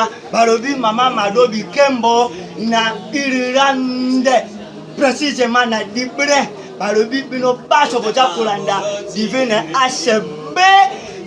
wana balobi mama Mado Bikembo na Irlande précisément na Libre balobi bino baso boja kolanda divine HB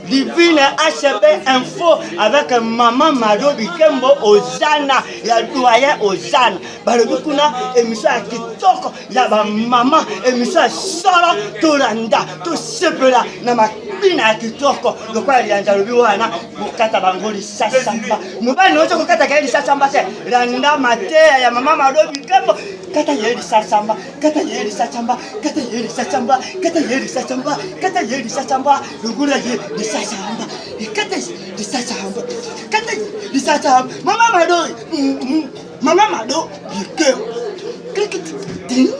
Divine HB Info avec maman Mado Bikembo Ozana ya doyen Ozana balobi kuna émission ya kitoko ya ba maman émission solo tolanda to sepela na makina ya kitoko lokola lianja lobi wana bukata bangoli sasamba mobali nozo kokata kaeli sasamba se randa matea ya maman Mado Bikembo kata yeli sasamba kata yeli sasamba kata yeli sasamba kata yeli sasamba kata yeli sasamba lugula ye sasamba kata yeli sasamba kata yeli sasamba mama Mado Bikembo ding.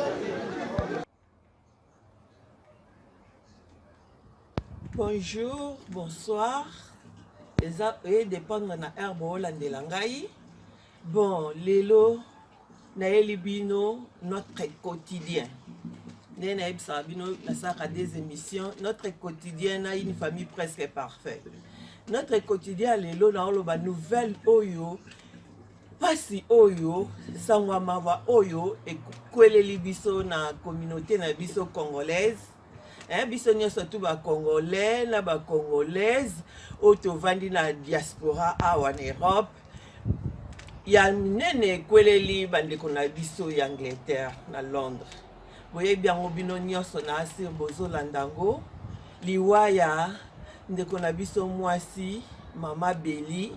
Bonjour, bonsoir. Et dépendre na herbe holandela ngai. Bon, lelo Naël Bino, notre quotidien. Naël Sabino, na des émissions. Notre quotidien a une famille presque parfaite. Notre quotidien, lelo na oloba nouvelle oyo. Pasi oyo, sangwa mawa oyo, et kwele li biso na communauté na biso congolaise. Biso nyonso tout ba congolais, na ba congolaise, auto vandi na diaspora awa en Europe. Ya nene kweleli bandeko na biso ya Angleterre na Londres. Boye biango bino nyonso na asir bozo landango. Liwaya ndeko na biso mwasi mama Beli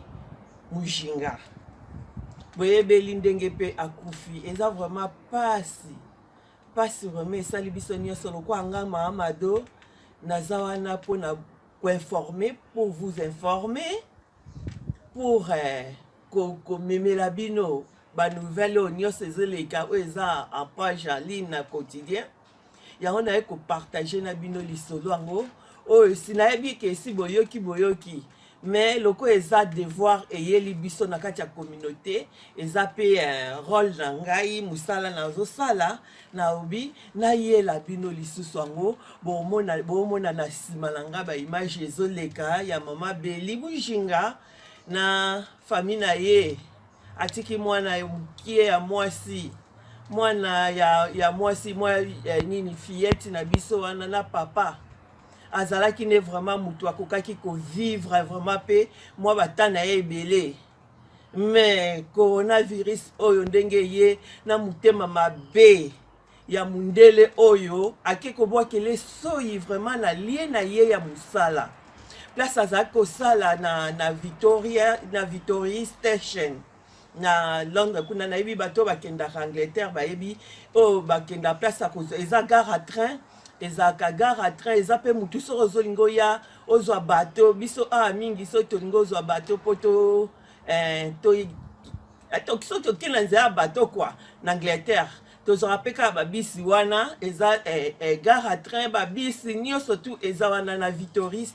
Mujinga. Boye Beli ndenge pe akufi. Eza vraiment pasi vraiment sali biso nyonso lokwa nga mama Mado nazawana po na informer, pour vous informer, pour memela bino ba nouvelle onyo sezeleka eza en page en ligne na quotidien ya on a ko partager na bino lisolo ngo o sinayebi ke si boyoki mais loko eza devoir eyeli biso na kati ya communauté eza pe rôle na ngai musala na zo sala na obi na yela bino lisusu ngo bomona na sima na nga ba image ezoleka ya mama Beli Mujinga na famille na ye atiki mwana mkie ya mwasi mwana ya mwasi nini fillette na biso wana na papa azalaki ne vraiment mutu akokaki ko vivre vraiment pe moi batana ye ebele mais coronavirus oyo ndenge ye na mutema mabe ya mundele oyo akiko bwakele soyi vraiment na lie na ye ya musala place azako sala na Victoria Station na Londres kuna na yebi bato bakenda Angleterre bayebi o bakenda place akozo eza gare à train eza pe mutu soro zolingo ya ozwa bato biso mingi so tolingo ozwa bato poto to kila nzela bato kwa na Angleterre tozora peka babisi wana eza gare à train babisi nyonso tu eza wana na Victoria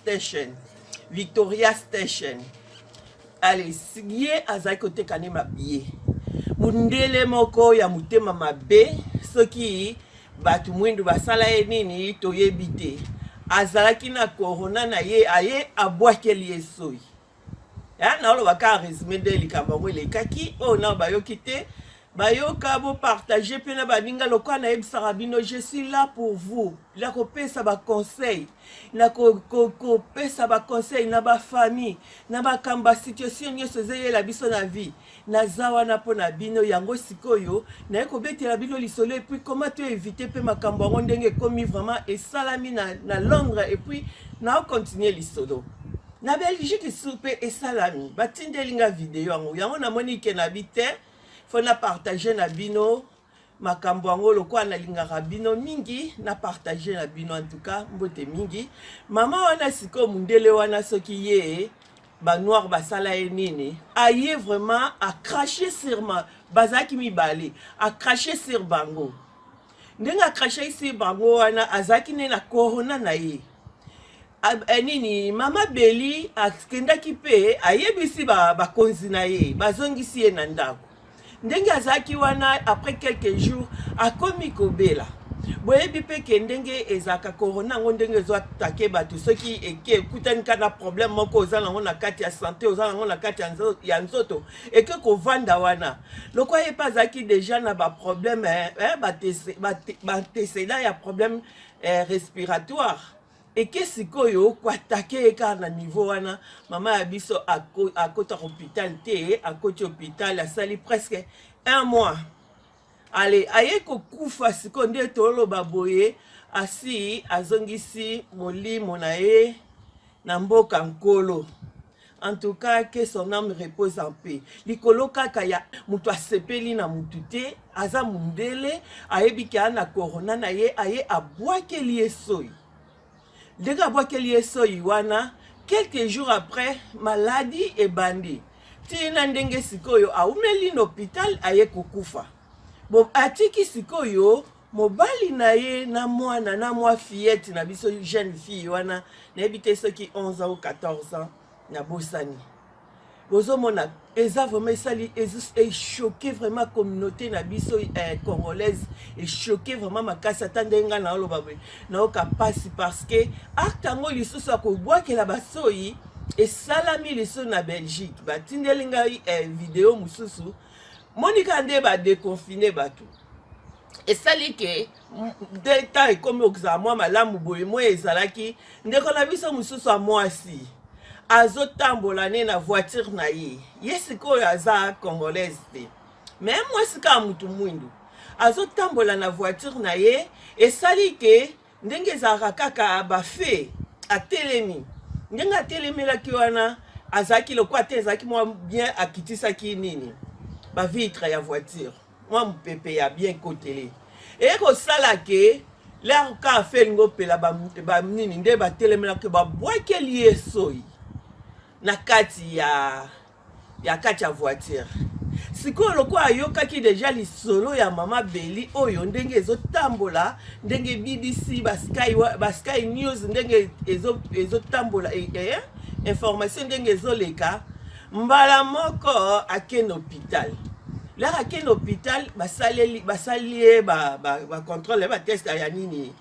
Station. Allez, siye azai kote kane mabiye. Mundele moko ya mutema mabe soki batu mwindu basala nini toyebite. Azalaki na corona na ye aye abwakeli esoi. Ya na olo baka resume de likamba wele kaki o na bayoki te bayoka bo partager pe na baninga lokwa na ebisaka bino je suis là pour vous la ko pesa ba conseil na ko pesa ba conseil na ba famille na ba kamba situation nyonso zeyela biso na vie na zawa na pona bino yango sikoyo na ko betela bino lisolo et puis comment tu éviter pe makambo ngo ndenge komi vraiment et salami na Londres et puis na continuer lisolo na Belgique soupe et salami batindelinga vidéo yango na monique na bite faut na partager na bino makambo yango lokwa na lingaka bino mingi na partager na bino en tout cas mbote mingi mama wana siko mundele wana soki ye ba noir basala nini aye vraiment à cracher sur bazaki mibale à cracher sur bango ndenga cracher sur bango wana azaki ne na corona na ye nini mama Beli akendaki pe ayebisi ba konzi na ye bazongisi ye na ndako ndenge azaki wana après quelques jours akomi kobela boyebi mpe ke ndenge ezalaka corona yango ndenge ezoatake bato soki eke ekutani kaka na problème moko oza nango na kati ya santé oza nango na kati ya nzoto eke kovanda wana lokwa ye mpe azalaki deja na baproblème bantecédent ya problème respiratoire eke sikoyo koatake ye kaka na niveau wana mama ya biso akota hôpital te akoti hôpital asali presque 1 mois. Ale aye kokufa siko nde toloba boye asi azongisi molimo na ye na mboka nkolo. En tout cas, que son âme repose en paix. Likolo kaka ya mutu asepeli na mutu te aza mundele ayebiki ana corona na ye aye abwakeli ye soyi. Ndenge abwakeli ye soyi wana quelques jours après maladie ebandi. Tina ndenge sikoyo aumeli na hôpital aye kokufa. Bon, atiki sikoyo mobali na ye na mwa fillette na biso jeune fille wana na ebite soki 11 ans ou 14 ans na bosani. Bozo mona eza vraiment esali et choqué vraiment communauté na biso congolaise et choqué vraiment makasi atandenga na oloba na oka pasi parce que acte ngo lisusu akobwakela basoyi esalami liso na Belgique batindeli ngai vidéo mususu Monika nde ba déconfiné bato. Et sali ke deta ekomi okza mwa malamu boye mo ezalaki ndeko na biso mususu a mwasi azotambola ne na voiture na ye. Yesiko aza congolaise te. Mais mwasi ka mutu mwindu azotambola na voiture na ye esali ke ndenge ezalaka kaka bafe atelemi. Ndenge atelemilaki wana azaki lokwa te ezalaki mwa bien akitisaki nini. Ba vitre ya voiture moi mpepe ya bien côté et ko sala ke l'air ka fait ngo pela ba nini nde ba telemela ke ba bwakeli yesoyi na kati ya kati ya voiture siko lokwa ayokaki deja lisolo ya mama Beli oyo ndenge ezotambola ndenge BBC ba Sky News ndenge ezotambola information ndenge ezoleka mbala moko akene hôpital. Là akene hôpital basali ba contrôle ba test ya nini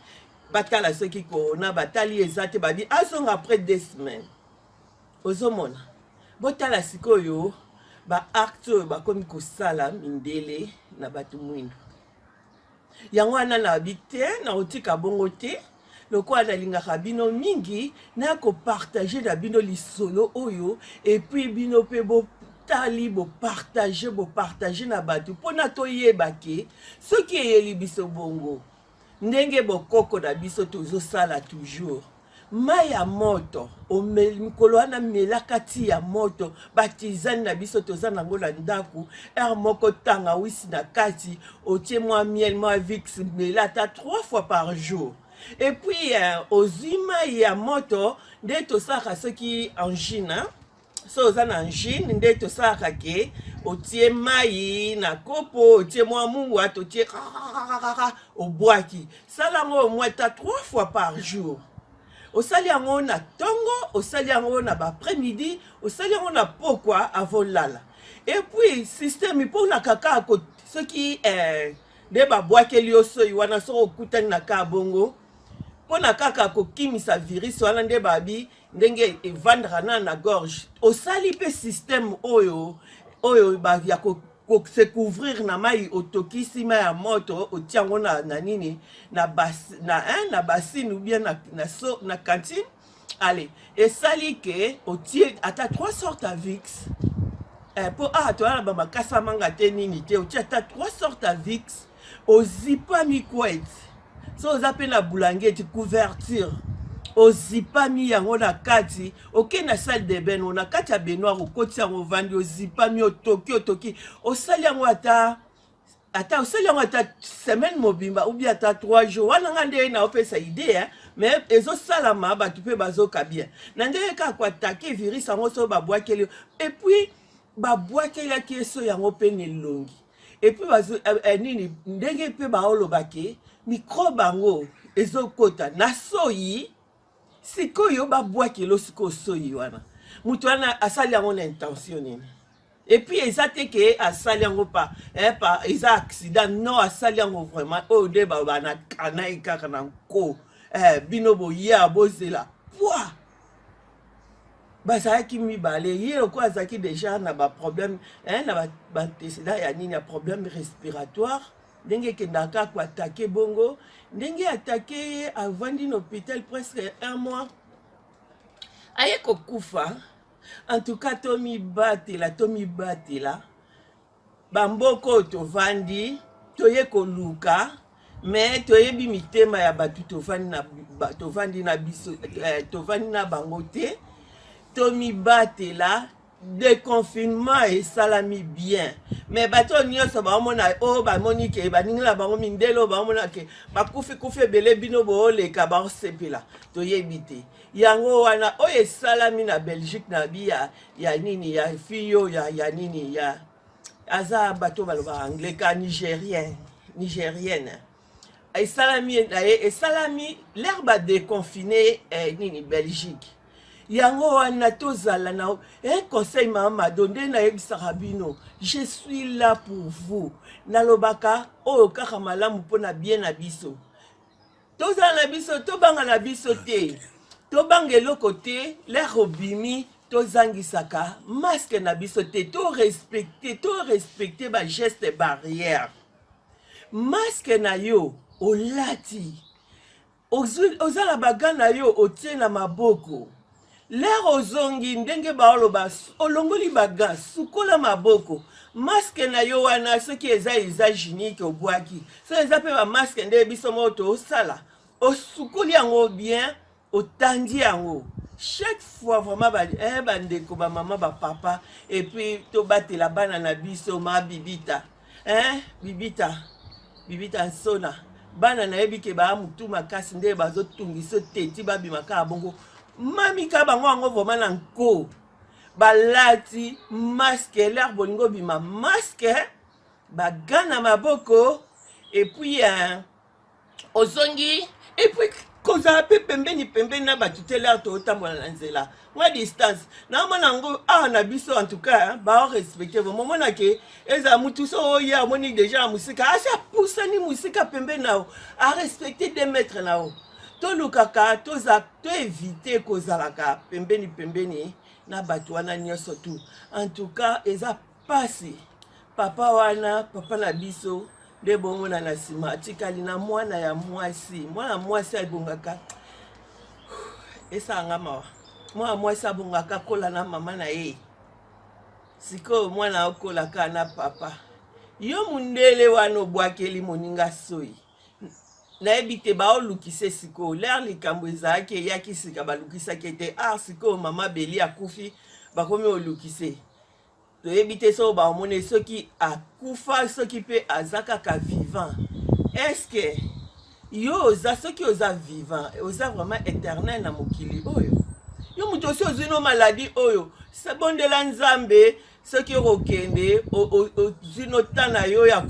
batala soki corona batali ezate badi azonga après 2 semaines. Ozomona botala sikoyo ba acte ba komi kosala mindele na batu mwindu. Yango ana na habité na otika bongo te. Loko analingaka bino mingi na ko partager na bino lisolo oyo et puis bino pe bo tali bo partager na batu pona to yebake soki eyeli biso bongo ndenge bokoko na biso tozo sala toujours mai ya moto mikolo wana melaka ti ya moto batizani na biso toza nango na ndaku moko tanga wisi na kati otie mwa miel mwa vix melata 3 fois par jour. Et puis, aux humains, il y a moto, de tout ça, ce qui en Chine, so za na Chine, de tout ça, que, au tie maï, na kopo, au tie moi mouat, au tie au boaki. Ça là, au moins 3 fois par jour. Au saliango na tongo, au saliango na après-midi, au saliango na pourquoi avant lala. Et puis, système, pour na kaka, ce qui est, de ba boaki lioso, wana so okutani na kabongo. Pona kaka kokimisa virus wana nde babi ndenge evandra na gorge osali pe système oyo ba ya ko se couvrir na mai otokisi mai ya moto otiango na nini na bassine ou bien na cantine. Allez, esali ke otie ata 3 sortes à Vicks pour toi ba makasa manga te nini te otie ata 3 sortes à Vicks ozipa mikwete. So ozape na boulangeti couverture ozipami yango na kati oke na salle de bain na kati ya baignoire okoti yango vandi ozipami otoki osali yango ata osali yango ata semaine mobimba ou bien ata 3 jours wana ngande na opesa idée mais ezosalama bato pe bazoka bien na ndenge kaka koatake virus yango so babwakeli et puis babwakelaki eso yango pe nelongi et puis nini ndenge pe baolobake microbe ango ezokota na soyi sikoyo babwakelo siko soyi wana mutu wana asali yango na intention nini Et puis eza te ke asali yango pa eza accident non asali yango vraiment oyo nde bana kana ye kaka na nko bino boya bozela pwa bazalaki mibale ye lokola azalaki déjà na baproblème na baantécédent ya nini ya problème respiratoire ndenge ekendaka koatake bongo ndenge atake ye avandi na hôpital presque 1 mois aye kokufa. En tout cas tomibatela bamboko oyo tovandi toye koluka me toyebi mitema ya bato tovandi na biso tovandi na bango te tomibatela déconfinement esalami bien mais bato nyonso baomona oyo bamoni ke baningela bango mindele oyo baomona ke bakufi ebele bino booleka baosepela toyebi te yango wana oyo esalami na Belgique na bi ya nini ya fiyo ya nini ya aza bato baloba anglais ka nigérienne esalami na ye esalami l'air ba déconfiné nini Belgique yango wana tozala na un conseil mama donde na yebisaka bino je suis là pour vous nalobaka oyo kaka malamu mpona bien na biso tozala na biso tobanga na biso te tobanga eloko te l'air obimi tozangisaka masque na biso te to respecter ba geste barrière masque na yo olati ozala baga na yo otie na maboko l'air ozongi ndenge baoloba olongoli baga sukola maboko masque na yo wana soki eza usage obwaki so eza pe ba masque nde biso moto osala osukoli yango bien otandi yango chaque fois vraiment bandeko bamama bapapa et puis tobatela bana na biso ma bibita bibita nsona bana nayebi ke baamutu makasi nde bazotungisa teti babimaka bongo mamika bango yango vraiment na nko balati masque l'air bolingo bima masque bagana maboko et puis ozongi et puis kozala pe pembeni na bato te l'air tootambola na nzela mwa distance naomona yango awa na biso en tout cas baorespecte bomomona ke eza mutu so oyo amoni déjà na mosika asi apusani mosika pembeni nao arespecte 2 mètres nao tolukaka toevite kozalaka pembeni na bato wana nyonso tu en tout cas eza pasi papa na biso nde bomona na nsima atikali na mwana ya mwasi abongaka esalanga mawa mwana mwasi abongaka kola na mama na ye sikoyo mwana okolaka na papa yo mundele wana obwakeli moninga soi nayebi te baolukise sikoyo l'air likambo ezalaki eyaki sika balukisaki te sikoyo mama beli akufi bakomi olukise toyebi te so baomone soki akufa soki mpe aza kaka vivant est-ce que yo oza soki oza vivant oza vraiment éternel na mokili oyo yo moto osi ozwi no maladi oyo sebondela nzambe soki okokende ozwi no ntan na yo ya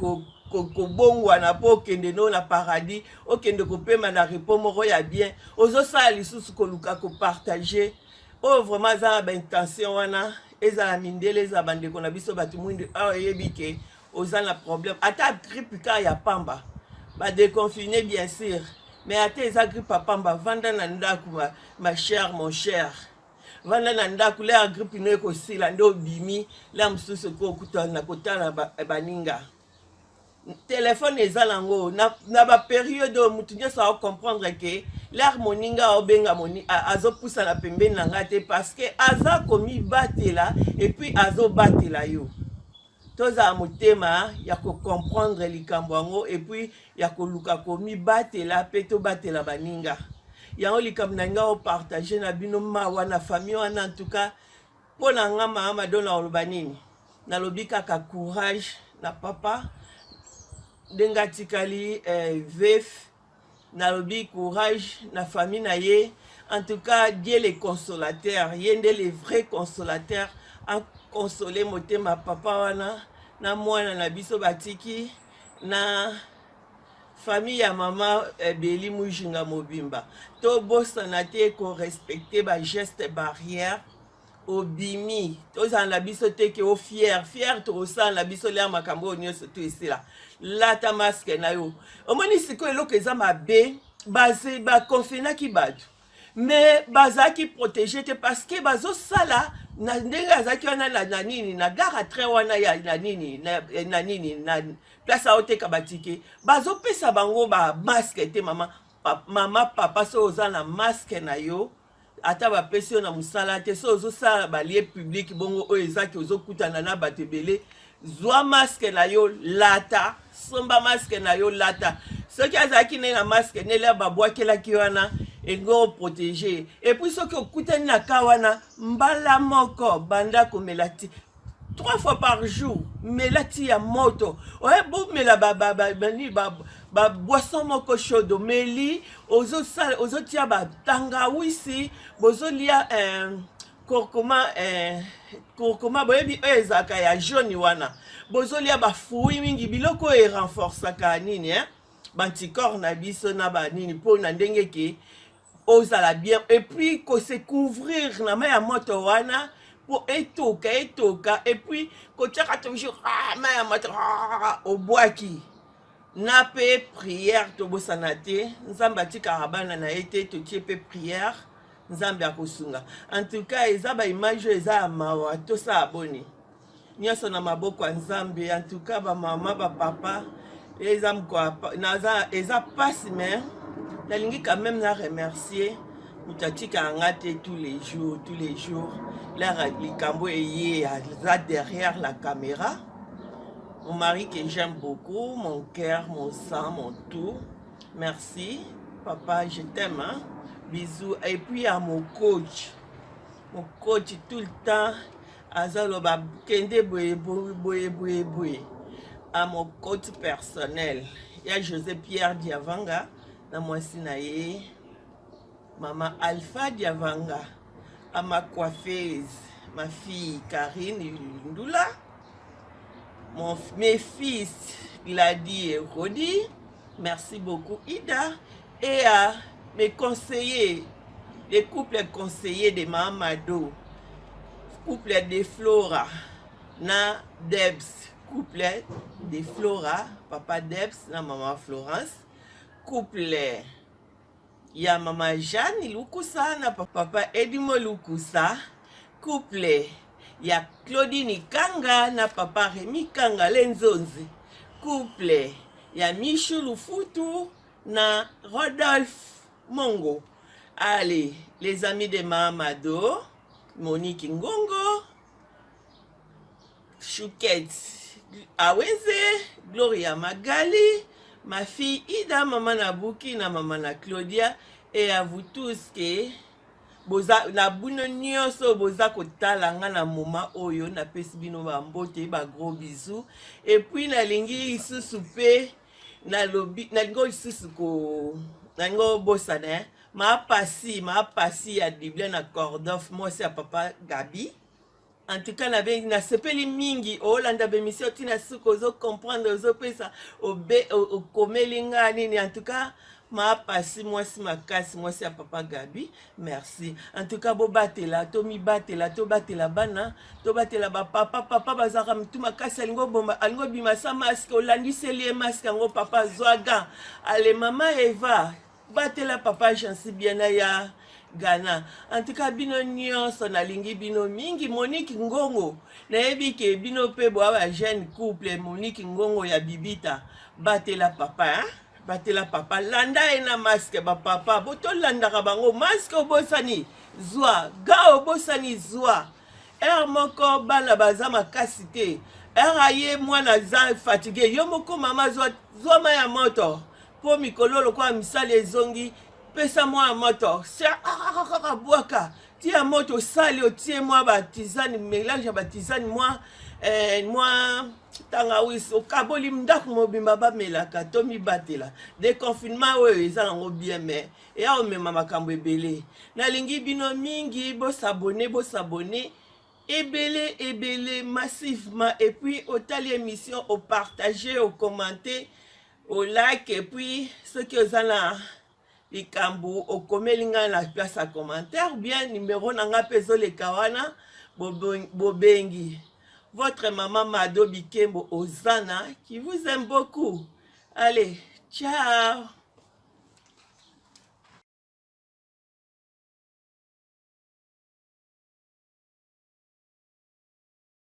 kobongwana mpo okende no na paradis okende kopema na repos moko ya bien ozosala lisusu koluka kopartage oyo vraiment aza na baintention wana ezala mindele eza bandeko na biso bato mwindi awa yebi ke oza na problème ata grippe ka ya pamba badeconfine bien sûr mais ata eza grippe ya pamba vanda na ndako ma chère mon cher vanda na ndako le ya grippe no ekosila nde obimi la mosusu kokutana na kotala baninga telefone eza nango na baperiode oyo mutu nyonso aocomprendre ke l'air moninga aobenga azopusana pembeni na nga te parce que aza komibatela et puis azobatela yo tozala motema ya kocomprendre likambo yango et puis ya koluka komibatela mpe tobatela baninga yango likambo na nga opartage na bino mawa na famille wana en tout cas mpo na nga mama dona oloba nini nalobi kaka courage na papa ndenge atikali veuf nalobi courage na famille na ye en tout cas Dieu le consolateur ye nde le vrai consolateur a consolé motema papa wana na mwana na biso batiki na famille ya mama Beli Mujinga Mobimba tobosana te korespecte ba geste barrière obimi tozala na biso te ke o fier tokosala na biso lere makambo oyo nyonso to esila lata maske na yo omoni sikoyo eloko eza mabe bakonfinaki bato me bazalaki protege te parce que bazosala na ndenge azalaki wana na nini na gare à train wana ya na nini na place aoteka batike bazopesa bango bamaske te mama papa so oza na maske na yo ata bapesi yo na mosala te so ozosala balie publike bongo oyo ezaki ozokutana na bato ebele zwa maske na yo lata somba maske na yo lata soki azalaki ne na maske nele babwakelaki wana ego protege epuis soki okutani na ka wana mbala moko banda komela ti 3 fois par jour mela ti ya moto oye bomela boisson moko chaude meli ozotia batangawisi bozolia kurkuma boyebi oyo ezalaka ya jaune wana bozolia bafui mingi biloko oyo erenforçaka nini banticorps na biso na banini mpo na ndenge ke ozala bien et puis kose couvrir na mai ya moto wana po etoka et puis kotiaka toujours mai ya moto obwaki na pe prière tobosana te nzambe atikaka bana na ye te totie pe prière nzambe akosunga en tout cas eza baimage oyo eza ya mawa tosala boni nyonso na maboko ya nzambe en tout cas bamama bapapa eza pasi mais nalingi quand même na remercier moto atikaka nga te tous les jours lera likambo eye aza derrière la caméra. Mon mari que j'aime beaucoup, mon cœur, mon sang, mon tout. Merci, papa, je t'aime. Hein? Bisous. Et puis à mon coach tout le temps, Azaloba Kende Boye. À mon coach personnel, il y a José Pierre Diavanga, na Moissinaye, maman Alpha Diavanga, à ma coiffeuse, ma fille Karine Ndula. Mes fils Gladys et Rodi, merci beaucoup Ida, et à mes conseillers, les couples conseillers de Mahamadou, couple de Flora, na Debs, couple de Flora, papa Debs, na maman Florence, couple ya maman Jeanne Lukusa, na papa Edimo Lukusa, couple ya Claudine Kanga na papa Rémi Kanga Lenzonzi, couple ya Michou Lufutu na Rodolphe Mongo. Allez, les amis de Mahamado, Monique Ngongo, Chouquette Aweze, Gloria Magali, ma fille Ida, maman Nabuki na maman na Claudia, et à vous tous que boza na buno nyonso boza kotala nga na moma oyo na pesi bino ba mbote ba gros bisous et puis na lingi isusu pe na lobi na ngo isusu ko na ngo bosana ma pasi ya Biblia na Cordof moi c'est à papa Gabi en tout cas na sepeli mingi olanda bemission tina suko zo comprendre zo pesa o komelinga nini en tout cas ma pasi moi c'est à papa Gabi merci en tout cas bo batela to batela bana to batela ba papa bazaka mtuma kasi alingo bomba alingo bima sa masque olandiseli masque ngo papa Zwaga ale mama Eva batela papa Jansi bien ya Ghana en tout cas bino nyonso nalingi bino mingi Monique Ngongo nayebi ke bino pe bo ba jeune couple Monique Ngongo ya Bibita batela papa hein? Batela papa landa ena masque ba papa boto landa ka bango masque obosani zwa ga obosani zwa moko bana baza makasi te aye mwana za fatigué yo moko mama zwa maya moto po mikololo kwa misali ezongi pesa mwa moto sa bwaka tia moto sali otie mwa batizani mélange batizani mwa tangawisi okaboli ndako mobimba bamelaka to mibatela déconfinement oyo eza nango bien mais eya omema makambo ebele nalingi bino mingi bosabone ebele massivement et puis otali émission au partager au commenter au like et puis ceux qui oza na likambo okomeli ngai na place à commentaire ou bien numéro nanga pezo le kawana bobengi votre maman Mado Bikembo Ozana qui vous aime beaucoup. Allez, ciao.